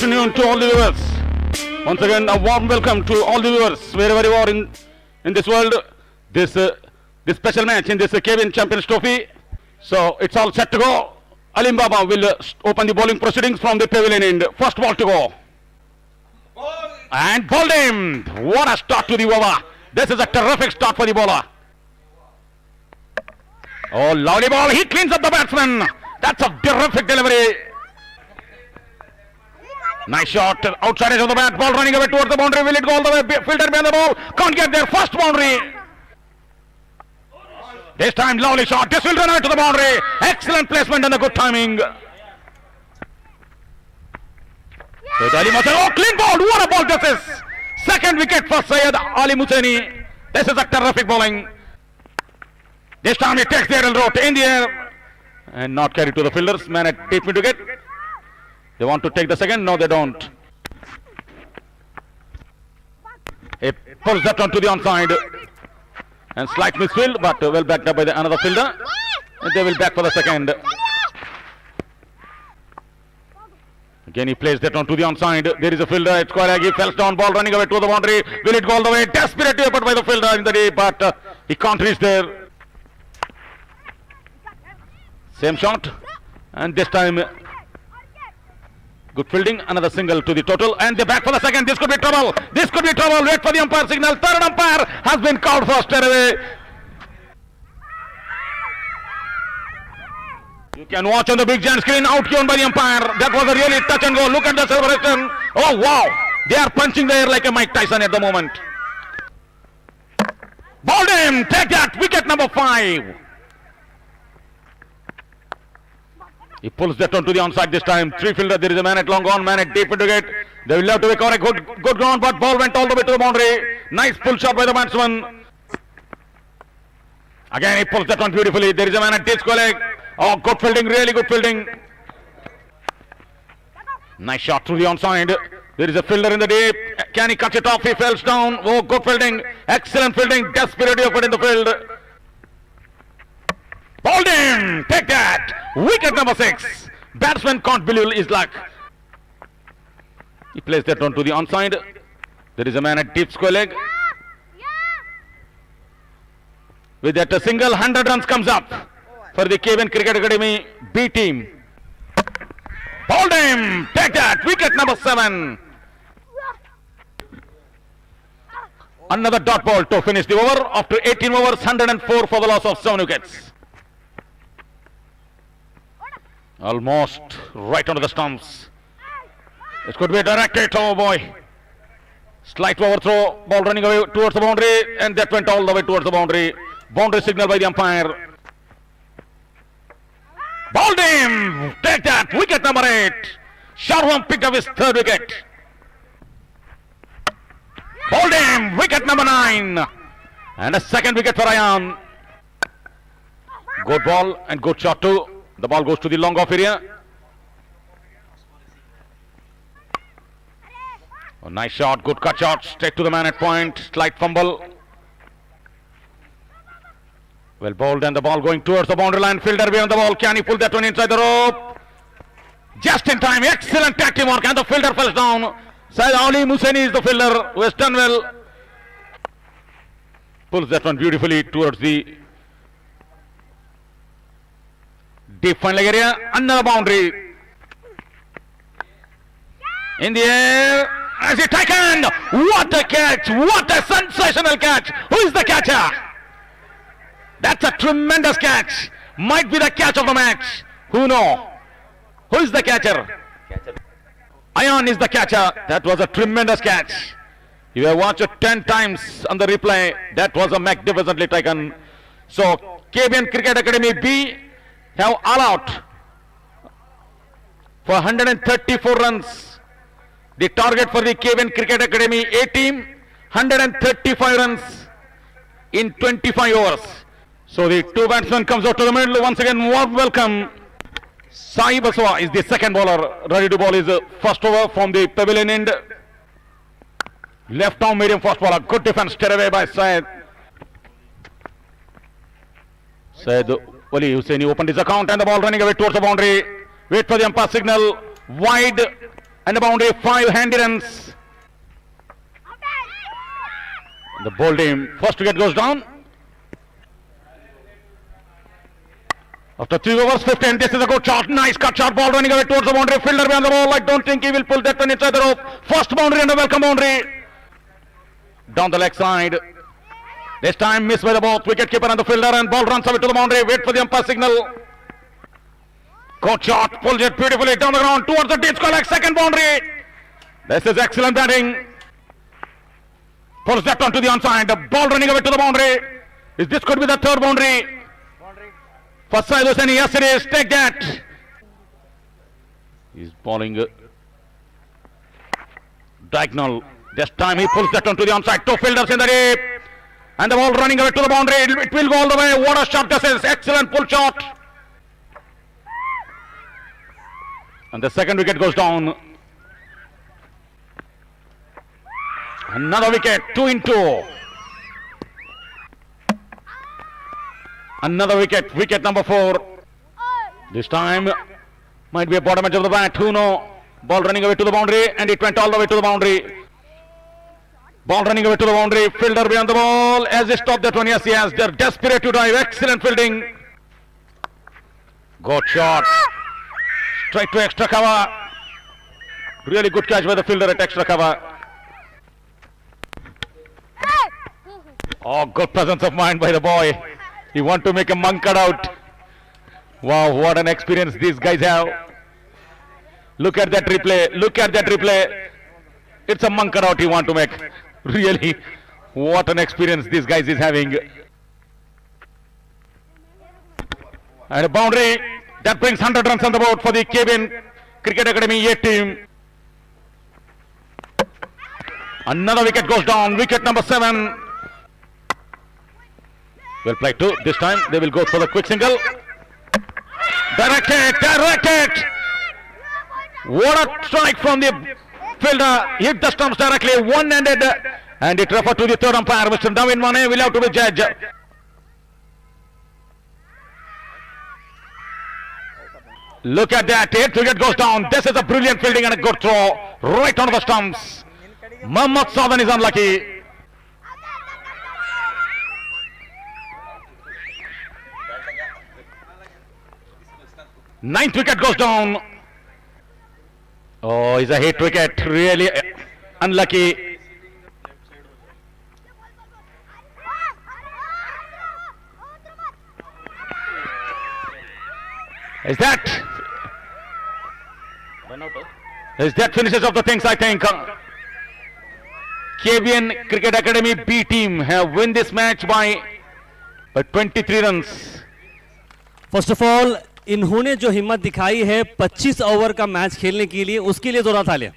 afternoon to all the viewers. Once again, a warm welcome to all the viewers wherever you are in this world. This special match in this KBN Champions Trophy. So it's all set to go. Alim Baba will open the bowling proceedings from the pavilion end. First ball to go. And bowled him. What a start to the over. This is a terrific start for the bowler. Oh, lovely ball. He cleans up the batsman. That's a terrific delivery. Nice shot. Outside edge of the bat. Ball running away towards the boundary. Will it go all the way? Filtered behind the ball. Can't get there. First boundary. This time, lovely shot. This will run out to the boundary. Excellent placement and a good timing. Syed Ali Hussain. Oh, clean ball. What a ball this is. Second wicket for Syed Ali Hussaini. This is a terrific bowling. This time he takes the aerial route in the air and not carried to the fielders. Man at deep mid wicket. They want to take the second. No, they don't. He pulls that one to the onside. And slight misfield, but well backed up by another fielder. And they will back for the second. Again, he plays that on to the onside. There is a fielder. It's Koiragi. Falls down. Ball running away to the boundary. Will it go all the way? Desperate effort by the fielder in the deep, but he can't reach there. Same shot. And this time, good fielding. Another single to the total. And they back for the second. This could be trouble. This could be trouble. Wait for the umpire signal. Third umpire has been called for straight away. You can watch on the big giant screen. Out given by the umpire. That was a really touch and go. Look at the celebration. Oh, wow. They are punching the air like a Mike Tyson at the moment. Bowled him. Take that. Wicket number 5. He pulls that one to the onside this time. Three fielder. There is a man at long on, man at deep into it. They will have to be correct. Good ground, but ball went all the way to the boundary. Nice pull shot by the batsman. Again, he pulls that one beautifully. There is a man at deep square leg. Oh, good fielding, really good fielding. Nice shot through the onside. There is a fielder in the deep. Can he catch it off? He falls down. Oh, good fielding. Excellent fielding. Desperate effort in the field. Bowled in. Take that. Wicket number 6. Batsman can't believe his luck. He plays that one to the onside. There is a man at deep square leg. With that, a single 100 runs comes up for the KBN Cricket Academy B team. Bowled him. Take that. Wicket number 7. Another dot ball to finish the over. After 18 overs, 104 for the loss of 7 wickets. Almost right onto the stumps. This could be a direct hit. Oh boy. Slight overthrow. Ball running away towards the boundary. And that went all the way towards the boundary. Boundary signal by the umpire. Bowled him. Take that. Wicket number 8. Sharham picked up his 3rd wicket. Bowled him. Wicket number 9. And a 2nd wicket for Ayan. Good ball and good shot too. The ball goes to the long off area. Oh, nice shot, good cut shot, straight to the man at point, slight fumble. Well bowled and the ball going towards the boundary line. Fielder behind the ball. Can he pull that one inside the rope? Just in time. Excellent tag team work and the fielder falls down. Syed Ali Hussaini is the fielder who has done well. Pulls that one beautifully towards the deep fine leg area. Another boundary. In the air. As he taken. What a catch. What a sensational catch. Who is the catcher? That's a tremendous catch. Might be the catch of the match. Who knows? Who is the catcher? Ayan is the catcher. That was a tremendous catch. You have watched it 10 times on the replay. That was a magnificently taken. So KBN Cricket Academy B have all out for 134 runs. The target for the KBN Cricket Academy A team 135 runs in 25 overs. So the 2 batsmen comes out to the middle. Once again, warm welcome. Sai Baswa is the second bowler. Ready to bowl his first over from the pavilion end. Left arm medium fast bowler. Good defense straight away by Syed. Syed Ali Hussaini opened his account and the ball running away towards the boundary. Wait for the umpire signal. Wide. And the boundary, 5-handed runs. The ball team, first wicket goes down. After 3 overs, 15, this is a good shot. Nice cut shot, ball running away towards the boundary. Fielder behind the ball. I don't think he will pull that one inside the rope. First boundary and a welcome boundary. Down the leg side. This time missed by the both wicket keeper and the fielder, and ball runs away to the boundary. Wait for the umpire signal. Good shot, pulls it beautifully down the ground towards the deep square leg. Second boundary. This is excellent batting. Pulls that one to the onside. The ball running away to the boundary. This could be the third boundary. For Syed Hossaini, yes it is. Take that. He's bowling diagonal. This time he pulls that one to the onside. 2 fielders in the deep. And the ball running away to the boundary. It will go all the way. What a shot this is. Excellent pull shot. And the second wicket goes down. Another wicket. 2 in 2. Another wicket. Wicket number 4. This time might be a bottom edge of the bat. Who knows? Ball running away to the boundary. And it went all the way to the boundary. Ball running away to the boundary. Fielder behind the ball. As he stopped that one, yes, yes. They're desperate to drive. Excellent fielding. Good shot. Straight to extra cover. Really good catch by the fielder at extra cover. Oh, good presence of mind by the boy. He want to make a monk cut out. Wow, what an experience these guys have. Look at that replay. Look at that replay. It's a monk cut out he want to make. Really, what an experience these guys is having. And a boundary that brings 100 runs on the board for the KBN Cricket Academy A team. Another wicket goes down. Wicket number 7. Well played too. This time they will go for the quick single. Directed, directed. What a strike from the fielder. Hit the stumps directly, one-handed, and it referred to the third umpire. Mr. Navin Mane will have to be judge. Look at that. 8th wicket goes down. This is a brilliant fielding and a good throw right onto the stumps. Mohammad Sadan is unlucky. Ninth wicket goes down. Oh, it's a hit wicket. Really unlucky. Is that finishes off the things, I think. KBN Cricket Academy B team have won this match by 23 runs. First of all, इन्होंने जो हिम्मत दिखाई है 25 over का match खेलने के लिए, उसके लिए जोरा तालियां.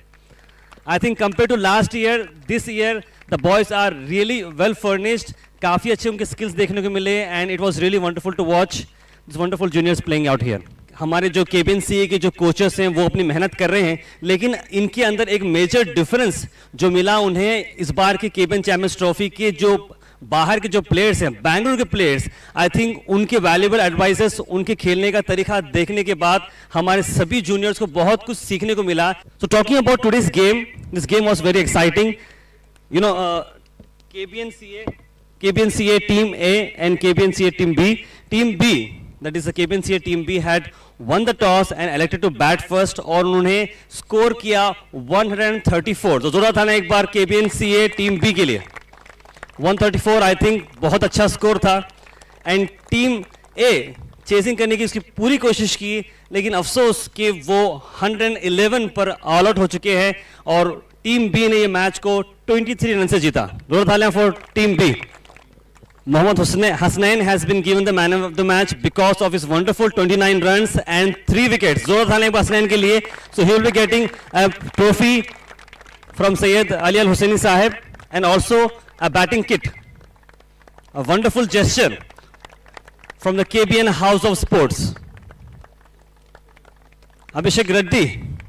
I think compare to last year, this year the boys are really well furnished. काफ़ी अच्छे उनके स्किल्स देखने को मिले and it was really wonderful to watch this wonderful juniors playing out here. हमारे जो केबिन सीए के जो कोचेस हैं वो अपनी मेहनत कर रहे हैं, लेकिन इनके अंदर एक मेजर डिफरेंस जो मिला उन्हें इस बार के केबिन चैंपियंस ट्रॉफी के जो बाहर के जो प्लेयर्स हैं, बैंगलोर के प्लेयर्स, आई थिंक उनके वैल्यूएबल एडवाइसेस, उनके खेलने का तरीका देखने के बाद हमारे सभी जूनियर्स को बहुत कुछ सीखने को मिला. So talking about today's game, this game was very exciting. You know, KBNCA team A and KBNCA team B. Team B, that is the KBNCA team B, had won the toss and elected to bat first और उन्होंने score किया 134. तो जोड़ा था ना एक बार KBNCA team B के लिए. 134 आई थिंक बहुत अच्छा स्कोर था. एंड टीम ए चेजिंग करने की उसकी पूरी कोशिश की, लेकिन अफसोस कि वो 111 पर ऑल आउट हो चुके हैं और टीम बी ने ये मैच को 23 रन से जीता. जोर तालियां for team B. Mohammad Hasnain has been given the man of the match because of his wonderful 29 runs and 3 wickets. जोर तालियां Hasnain के लिए. So he will be getting a trophy from Syed Ali Al Hossaini Sahib and also a batting kit. A wonderful gesture from the KBN House of Sports. Abhishek Reddy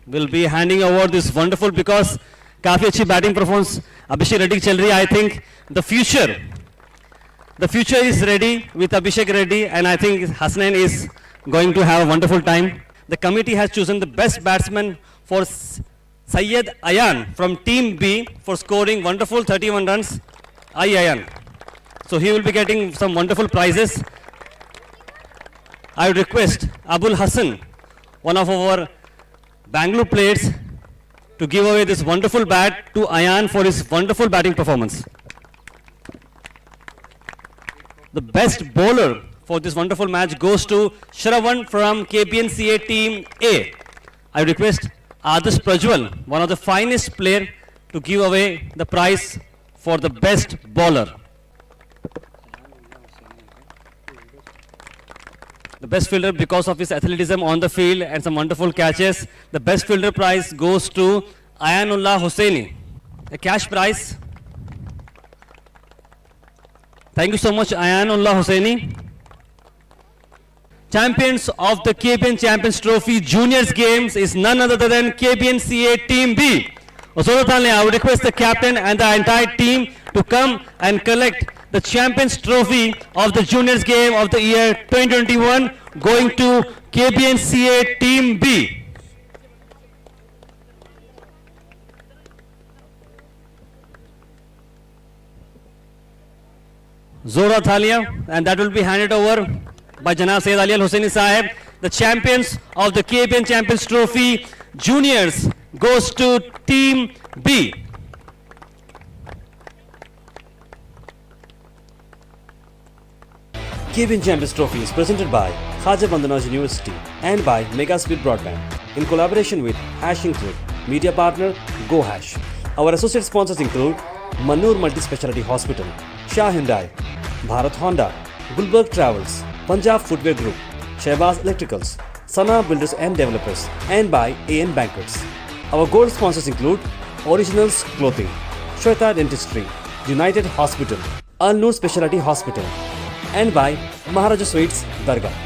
will be handing over this wonderful because काफी अच्छी batting performance Abhishek Reddy चल रही है. I think the future is ready with Abhishek Reddy, and I think Hasnain is going to have a wonderful time. The committee has chosen the best batsman for Syed Ayan from Team B for scoring wonderful 31 runs. Ayan. So he will be getting some wonderful prizes. I would request Abul Hassan, one of our Bangalore players, to give away this wonderful bat to Ayan for his wonderful batting performance. The best bowler for this wonderful match goes to Shravan from KPNCA Team A. I request Adarsh Prajwal, one of the finest player, to give away the prize for the best bowler. The best fielder because of his athleticism on the field and some wonderful catches. The best fielder prize goes to Ayanullah Hossaini. A cash prize. Thank you so much, Ayanullah Hossaini. Champions of the KPN Champions Trophy Juniors Games is none other than KPNCA Team B. I would request the captain and the entire team to come and collect the Champions Trophy of the Juniors Game of the year 2021 going to KPNCA Team B. Zora Thalia, and that will be handed over by Janab Syed Ali Al Hossaini Sahib. The champions of the KPN Champions Trophy Juniors goes to Team B. KPN Champions Trophy is presented by Khaja Bandhanaj University and by Mega Speed Broadband in collaboration with Include, media partner GoHash. Our associate sponsors include Manur Multi-Speciality Hospital, Shah Hyundai, Bharat Honda, Gulberg Travels, Punjab Footwear Group, Shehbaz Electricals, Sana Builders and Developers, and by AN Banquets. Our gold sponsors include Originals Clothing, Shweta Dentistry, United Hospital, Al Noor Speciality Hospital, and by Maharaja Sweets, Dargah.